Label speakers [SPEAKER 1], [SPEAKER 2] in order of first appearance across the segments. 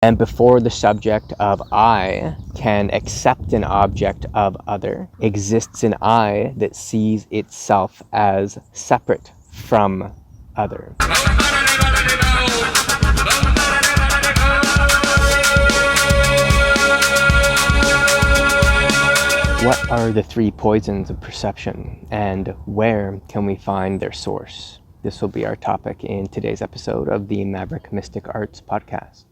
[SPEAKER 1] And before the subject of I can accept an object of other, exists an I that sees itself as separate from other. What are the three poisons of perception, and where can we find their source? This will be our topic in today's episode of the Maverick Mystic Arts podcast.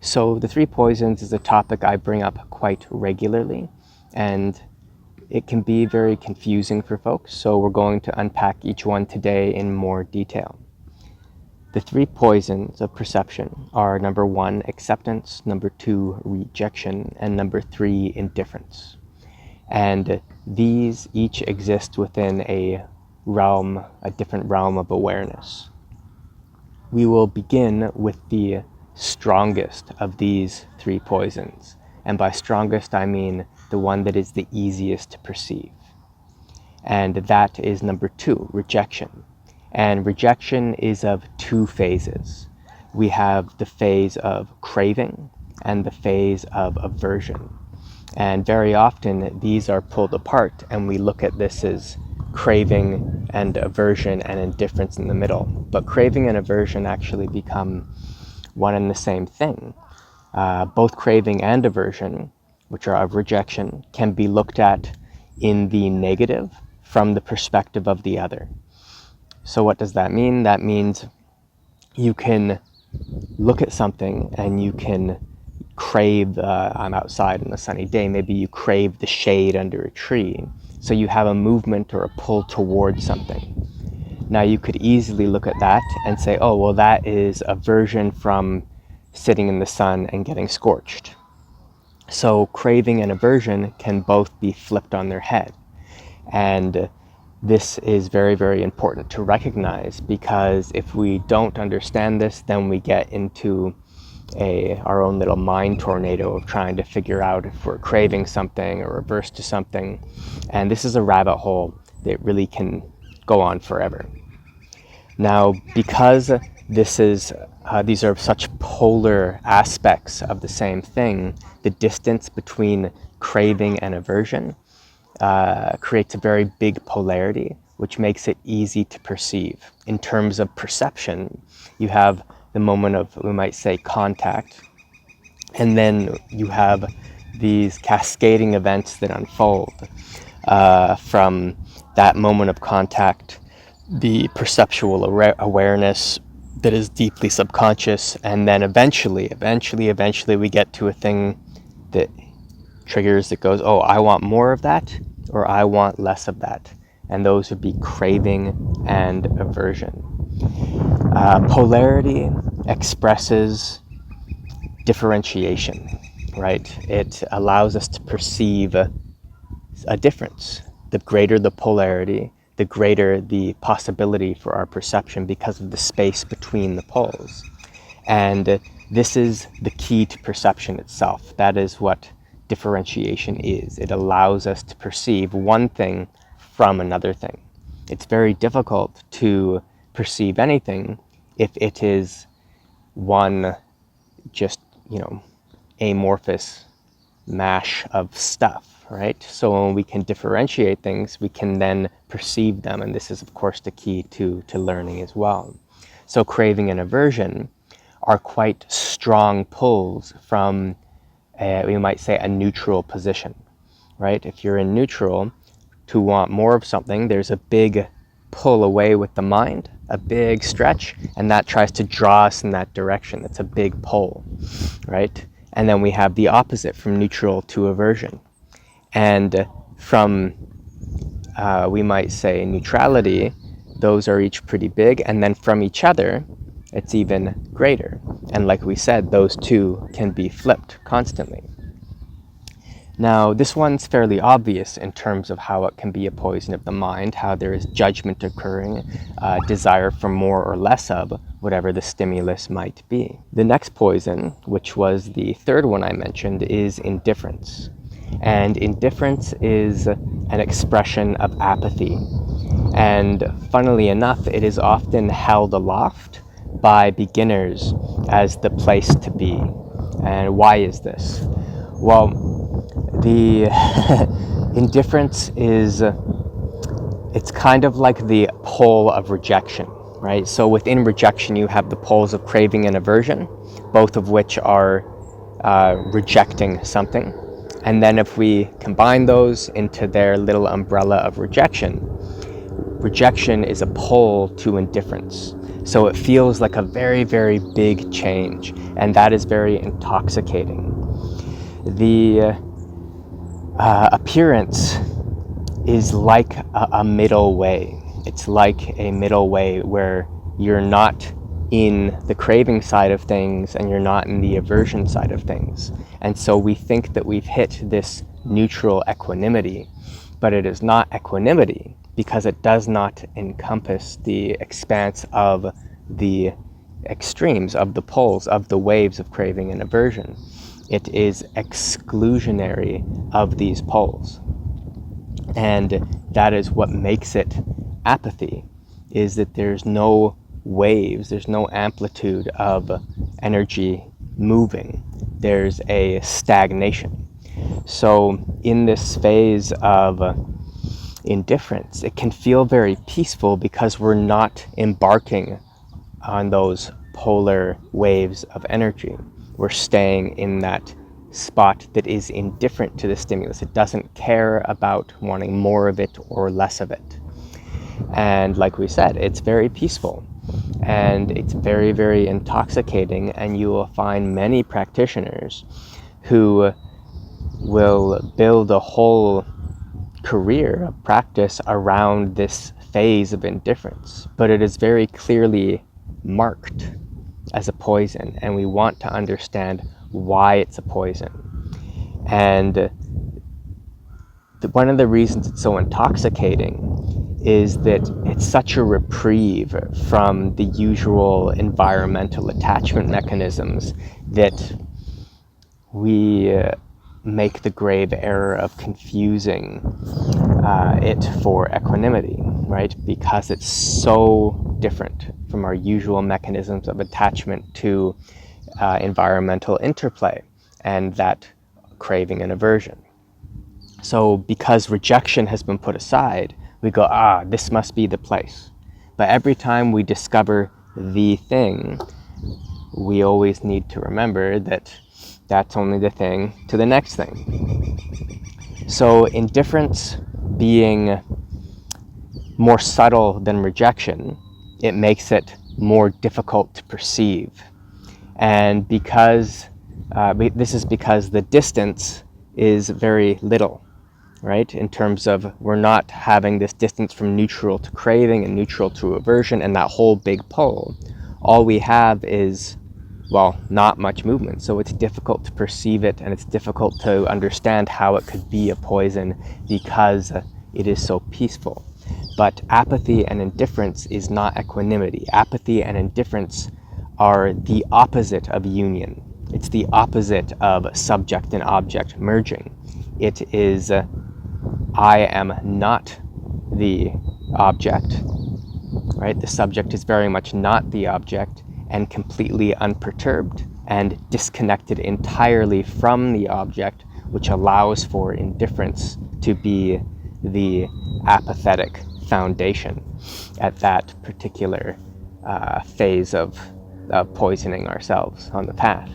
[SPEAKER 1] So the three poisons is a topic I bring up quite regularly, and it can be very confusing for folks, so we're going to unpack each one today in more detail. The three poisons of perception are number 1, acceptance, number 2, rejection, and number 3, indifference. And these each exist within a different realm of awareness. We will begin with the strongest of these three poisons. And by strongest, I mean the one that is the easiest to perceive. And that is number 2, rejection. And rejection is of two phases. We have the phase of craving and the phase of aversion. And very often these are pulled apart, and we look at this as craving and aversion and indifference in the middle. But craving and aversion actually become one and the same thing. Both craving and aversion, which are of rejection, can be looked at in the negative from the perspective of the other. So what does that mean? That means you can look at something and you can crave, I'm outside on a sunny day, maybe you crave the shade under a tree. So you have a movement or a pull towards something. Now you could easily look at that and say, oh, well, that is aversion from sitting in the sun and getting scorched. So craving and aversion can both be flipped on their head. And this is very, very important to recognize, because if we don't understand this, then we get into our own little mind tornado of trying to figure out if we're craving something or averse to something. And this is a rabbit hole that really can go on forever. Now, because these are such polar aspects of the same thing, the distance between craving and aversion creates a very big polarity, which makes it easy to perceive. In terms of perception, you have the moment of, we might say, contact, and then you have these cascading events that unfold from that moment of contact, the perceptual awareness that is deeply subconscious, and then eventually we get to a thing that triggers, that goes, oh, I want more of that, or I want less of that. And those would be craving and aversion. Polarity expresses differentiation, right? It allows us to perceive a difference. The greater the polarity, the greater the possibility for our perception because of the space between the poles. And this is the key to perception itself. That is what differentiation is. It allows us to perceive one thing from another thing. It's very difficult to perceive anything if it is one just, amorphous mash of stuff, right? So when we can differentiate things, we can then perceive them, and this is of course the key to learning as well. So craving and aversion are quite strong pulls from we might say a neutral position, right? If you're in neutral, to want more of something, there's a big pull away with the mind, a big stretch, and that tries to draw us in that direction. It's a big pull, right? And then we have the opposite from neutral to aversion. And from, we might say, neutrality, those are each pretty big, and then from each other, it's even greater. And like we said, those two can be flipped constantly. Now, this one's fairly obvious in terms of how it can be a poison of the mind, how there is judgment occurring, desire for more or less of whatever the stimulus might be. The next poison, which was the third one I mentioned, is indifference. And indifference is an expression of apathy. And funnily enough, it is often held aloft by beginners as the place to be. And why is this? Well, the indifference is, it's kind of like the pole of rejection, right? So within rejection, you have the poles of craving and aversion, both of which are rejecting something. And then if we combine those into their little umbrella of rejection, rejection is a pole to indifference. So it feels like a very, very big change, and that is very intoxicating. The appearance is like a middle way. It's like a middle way where you're not in the craving side of things and you're not in the aversion side of things. And so we think that we've hit this neutral equanimity, but it is not equanimity because it does not encompass the expanse of the extremes, of the poles, of the waves of craving and aversion. It is exclusionary of these poles. And that is what makes it apathy, is that there's no waves, there's no amplitude of energy moving. There's a stagnation. So in this phase of indifference, it can feel very peaceful because we're not embarking on those polar waves of energy. We're staying in that spot that is indifferent to the stimulus. It doesn't care about wanting more of it or less of it. And like we said, it's very peaceful and it's very, very intoxicating, and you will find many practitioners who will build a whole career of practice around this phase of indifference, but it is very clearly marked as a poison, and we want to understand why it's a poison. And one of the reasons it's so intoxicating is that it's such a reprieve from the usual environmental attachment mechanisms that we make the grave error of confusing it for equanimity, right? Because it's so different from our usual mechanisms of attachment to environmental interplay and that craving and aversion. So because rejection has been put aside, we go, this must be the place. But every time we discover the thing, we always need to remember that that's only the thing to the next thing. So indifference being more subtle than rejection, it makes it more difficult to perceive. And because this is because the distance is very little, right? In terms of we're not having this distance from neutral to craving and neutral to aversion and that whole big pole. All we have is, well, not much movement. So it's difficult to perceive it, and it's difficult to understand how it could be a poison because it is so peaceful. But apathy and indifference is not equanimity. Apathy and indifference are the opposite of union. It's the opposite of subject and object merging. It is, I am not the object, right? The subject is very much not the object and completely unperturbed and disconnected entirely from the object, which allows for indifference to be the apathetic foundation at that particular phase of poisoning ourselves on the path.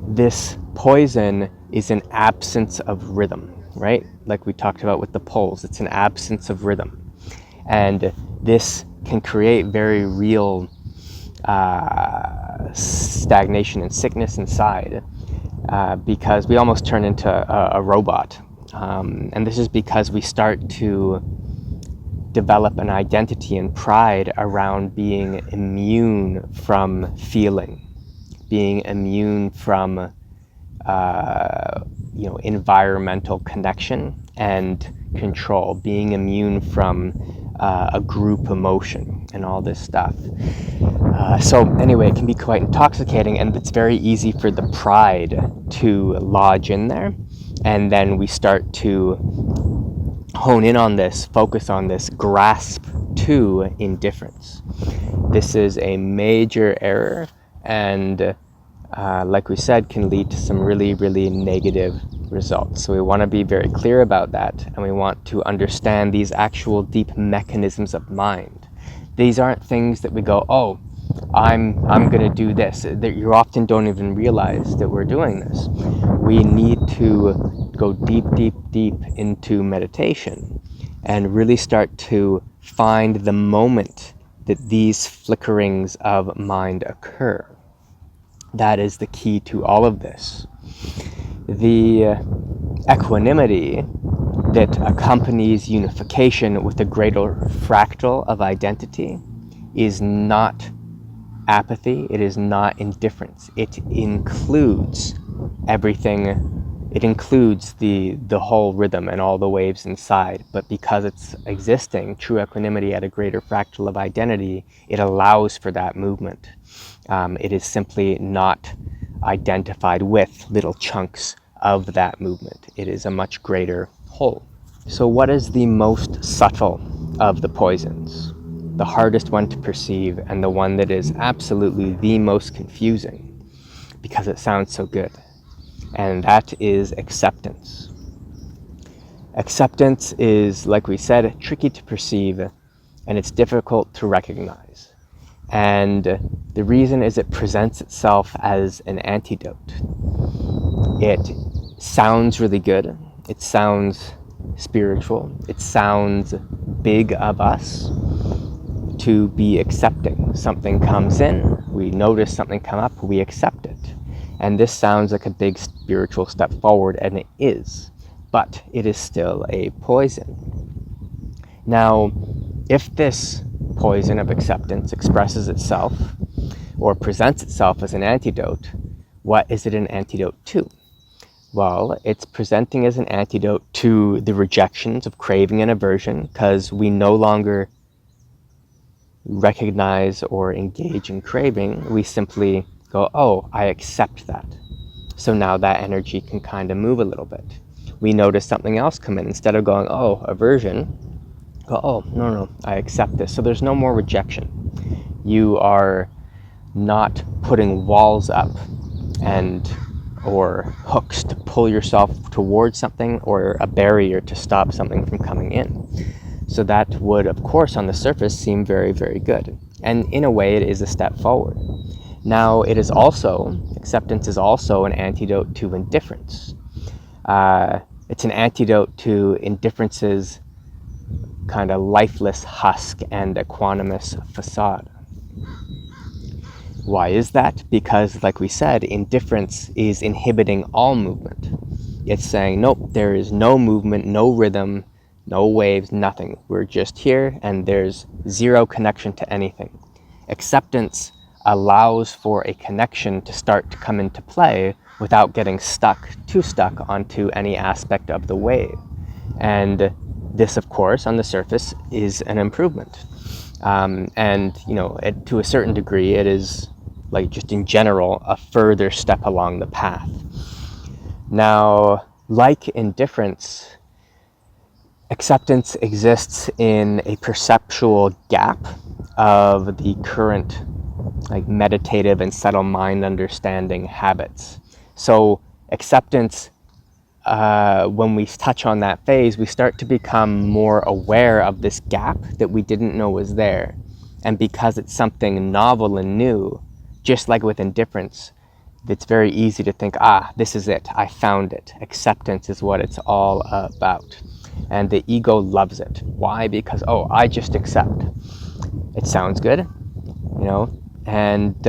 [SPEAKER 1] This poison is an absence of rhythm, right? Like we talked about with the poles, it's an absence of rhythm. And this can create very real stagnation and sickness inside because we almost turn into a robot. And this is because we start to develop an identity and pride around being immune from feeling, being immune from environmental connection and control, being immune from a group emotion and all this stuff. So anyway, it can be quite intoxicating, and it's very easy for the pride to lodge in there, and then we start to hone in on this, focus on this, grasp to indifference. This is a major error, and like we said, can lead to some really, really negative results. So we want to be very clear about that, and we want to understand these actual deep mechanisms of mind. These aren't things that we go, oh, I'm going to do this. That you often don't even realize that we're doing this. We need to go deep, deep, deep into meditation and really start to find the moment that these flickerings of mind occur. That is the key to all of this. The equanimity that accompanies unification with a greater fractal of identity is not apathy, it is not indifference. It includes everything. It includes the whole rhythm and all the waves inside, but because it's existing, true equanimity at a greater fractal of identity, it allows for that movement. It is simply not identified with little chunks of that movement. It is a much greater whole. So what is the most subtle of the poisons? The hardest one to perceive, and the one that is absolutely the most confusing because it sounds so good. And that is acceptance. Acceptance is, like we said, tricky to perceive, and it's difficult to recognize. And the reason is it presents itself as an antidote. It sounds really good. It sounds spiritual. It sounds big of us to be accepting. Something comes in, we notice something come up, we accept it. And this sounds like a big spiritual step forward, and it is. But it is still a poison. Now, if this poison of acceptance expresses itself or presents itself as an antidote, what is it an antidote to? Well, it's presenting as an antidote to the rejections of craving and aversion, because we no longer recognize or engage in craving. We simply go, oh, I accept that. So now that energy can kind of move a little bit. We notice something else come in. Instead of going, oh, aversion, go, oh, no, I accept this. So there's no more rejection. You are not putting walls up or hooks to pull yourself towards something, or a barrier to stop something from coming in. So that would, of course, on the surface seem very, very good. And in a way, it is a step forward. Now, acceptance is also an antidote to indifference. It's an antidote to indifference's kind of lifeless husk and equanimous facade. Why is that? Because, like we said, indifference is inhibiting all movement. It's saying, nope, there is no movement, no rhythm, no waves, nothing. We're just here, and there's zero connection to anything. Acceptance allows for a connection to start to come into play without getting too stuck onto any aspect of the wave. And this, of course, on the surface is an improvement. And, to a certain degree, it is, like, just in general, a further step along the path. Now, like indifference, acceptance exists in a perceptual gap of the current, like, meditative and subtle mind understanding habits. So acceptance, when we touch on that phase, we start to become more aware of this gap that we didn't know was there. And because it's something novel and new, just like with indifference, it's very easy to think, this is it, I found it. Acceptance is what it's all about. And the ego loves it. Why? Because, I just accept. It sounds good, and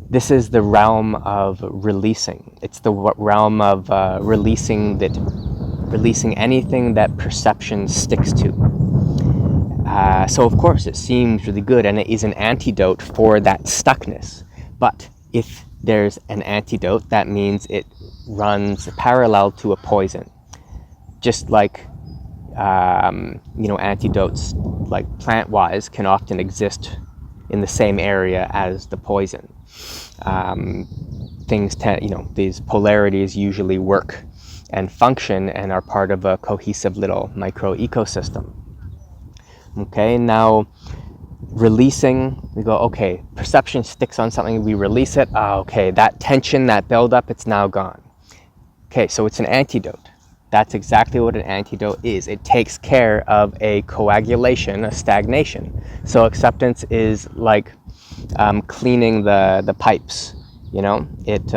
[SPEAKER 1] this is the realm of releasing. It's the realm of releasing anything that perception sticks to. So of course it seems really good, and it is an antidote for that stuckness. But if there's an antidote, that means it runs parallel to a poison. Just like antidotes, like plant-wise, can often exist in the same area as the poison. Things tend, these polarities usually work and function and are part of a cohesive little micro ecosystem. Okay, now releasing, we go, okay, perception sticks on something, we release it, okay, that tension, that buildup, it's now gone. Okay, so it's an antidote. That's exactly what an antidote is. It takes care of a coagulation, a stagnation. So acceptance is like cleaning the pipes, you know? It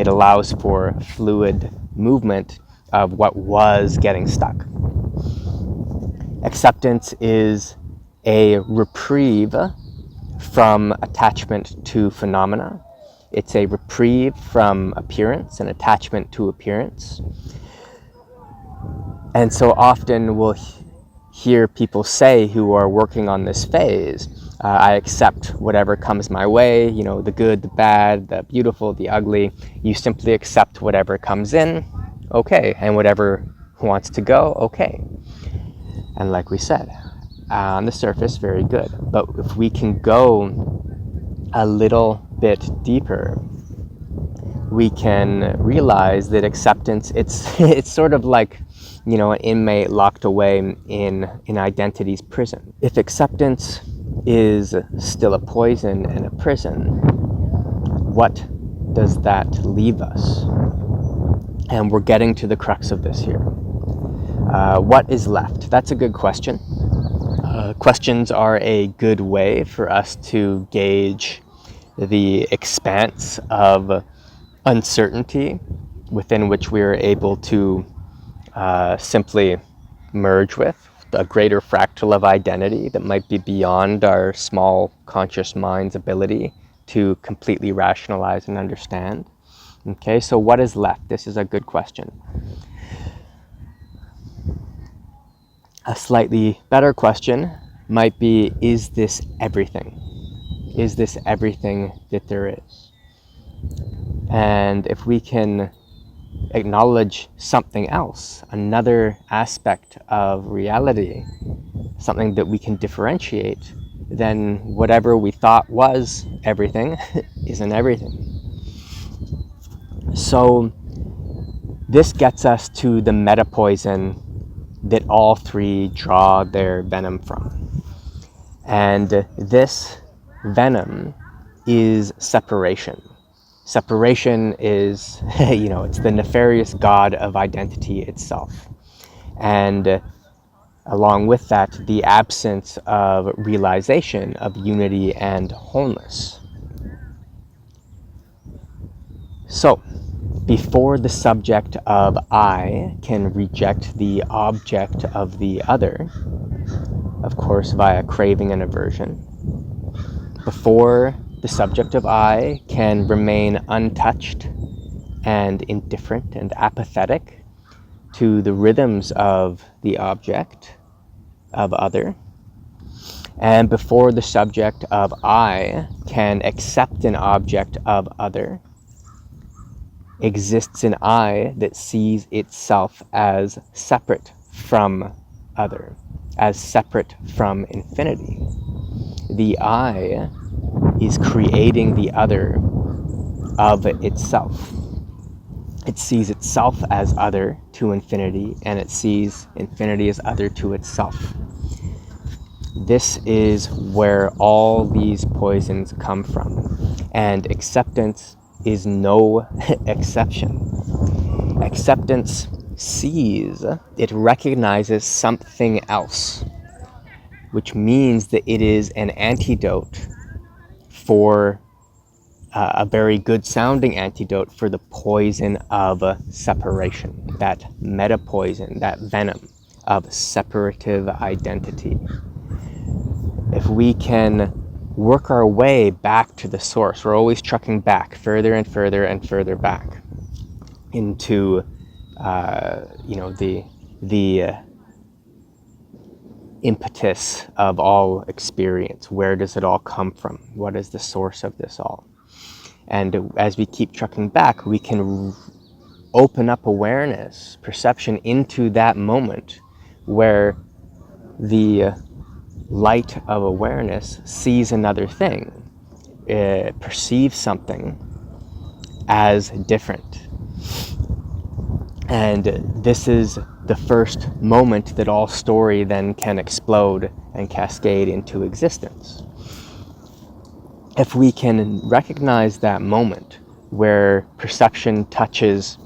[SPEAKER 1] allows for fluid movement of what was getting stuck. Acceptance is a reprieve from attachment to phenomena. It's a reprieve from appearance and attachment to appearance. And so often we'll hear people say who are working on this phase, I accept whatever comes my way, you know, the good, the bad, the beautiful, the ugly. You simply accept whatever comes in, okay, and whatever wants to go, okay. And like we said, on the surface, very good. But if we can go a little bit deeper, we can realize that acceptance, it's sort of like, you know, an inmate locked away in identity's prison. If acceptance is still a poison and a prison, what does that leave us? And we're getting to the crux of this here. What is left? That's a good question. Questions are a good way for us to gauge the expanse of uncertainty within which we are able to simply merge with a greater fractal of identity that might be beyond our small conscious mind's ability to completely rationalize and understand. Okay, so what is left? This is a good question. A slightly better question might be, is this everything? Is this everything that there is? And if we can acknowledge something else, another aspect of reality, something that we can differentiate, then whatever we thought was everything isn't everything. So this gets us to the meta poison that all three draw their venom from. And this venom is separation. Separation is, you know, it's the nefarious god of identity itself. And along with that, the absence of realization of unity and wholeness. So, before the subject of I can reject the object of the other, of course via craving and aversion, before the subject of I can remain untouched and indifferent and apathetic to the rhythms of the object of other, and before the subject of I can accept an object of other, exists an I that sees itself as separate from other, as separate from infinity. The I is creating the other of itself. It sees itself as other to infinity, and it sees infinity as other to itself. This is where all these poisons come from, and acceptance is no exception. Acceptance sees, it recognizes something else, which means that it is an antidote for a very good sounding antidote for the poison of separation, that meta poison, that venom of separative identity. If we can work our way back to the source, we're always trucking back further and further and further back into the impetus of all experience. Where does it all come from? What is the source of this all? And as we keep trucking back, we can open up awareness, perception into that moment where the light of awareness sees another thing, perceives something as different. And this is the first moment that all story then can explode and cascade into existence. If we can recognize that moment where perception touches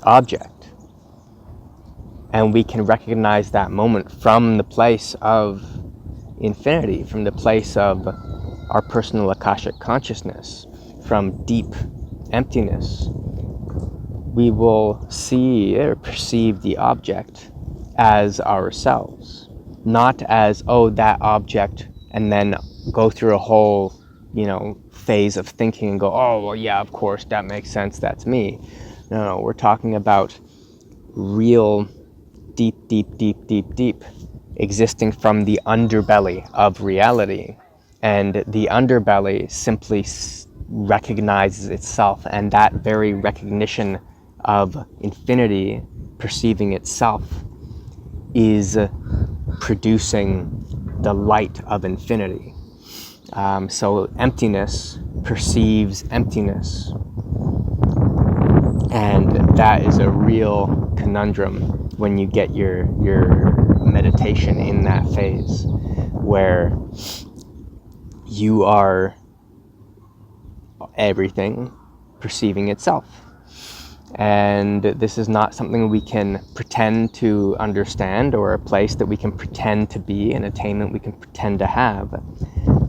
[SPEAKER 1] object, and we can recognize that moment from the place of infinity, from the place of our personal Akashic consciousness, from deep emptiness, we will see or perceive the object as ourselves, not as, oh, that object, and then go through a whole, phase of thinking and go, oh, well, yeah, of course, that makes sense, that's me. No, we're talking about real, deep, existing from the underbelly of reality. And the underbelly simply recognizes itself, and that very recognition of infinity perceiving itself is producing the light of infinity. So emptiness perceives emptiness, and that is a real conundrum when you get your meditation in that phase, where you are everything perceiving itself. And this is not something we can pretend to understand, or a place that we can pretend to be, an attainment we can pretend to have.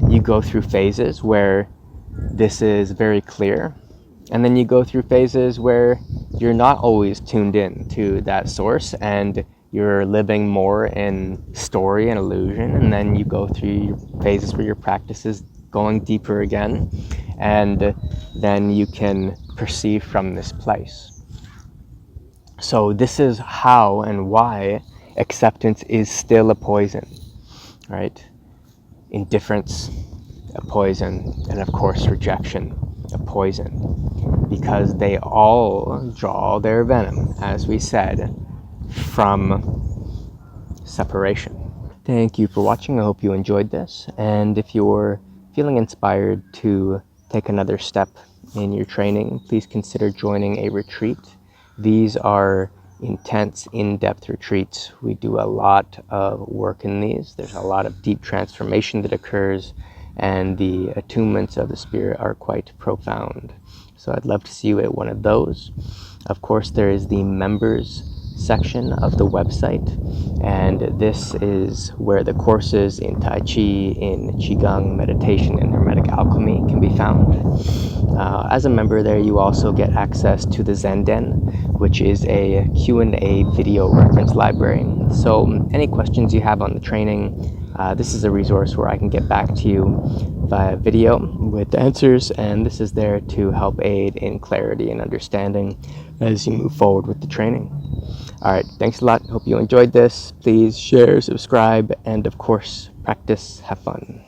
[SPEAKER 1] You go through phases where this is very clear, and then you go through phases where you're not always tuned in to that source, and you're living more in story and illusion. And then you go through phases where your practice is going deeper again, and then you can perceive from this place. So this is how and why acceptance is still a poison, right? Indifference, a poison, and of course rejection, a poison, because they all draw their venom, as we said, from separation. Thank you for watching. I hope you enjoyed this, and if you're feeling inspired to take another step in your training, please consider joining a retreat. These are intense, in-depth retreats. We do a lot of work in these. There's a lot of deep transformation that occurs, and the attunements of the spirit are quite profound. So I'd love to see you at one of those. Of course, there is the members section of the website, and this is where the courses in Tai Chi, in Qigong, meditation, and Hermetic Alchemy can be found. As a member there, you also get access to the Zenden, which is a Q&A video reference library. So any questions you have on the training, this is a resource where I can get back to you via video with answers, and this is there to help aid in clarity and understanding as you move forward with the training. All right, thanks a lot. Hope you enjoyed this. Please share, subscribe, and of course, practice, have fun.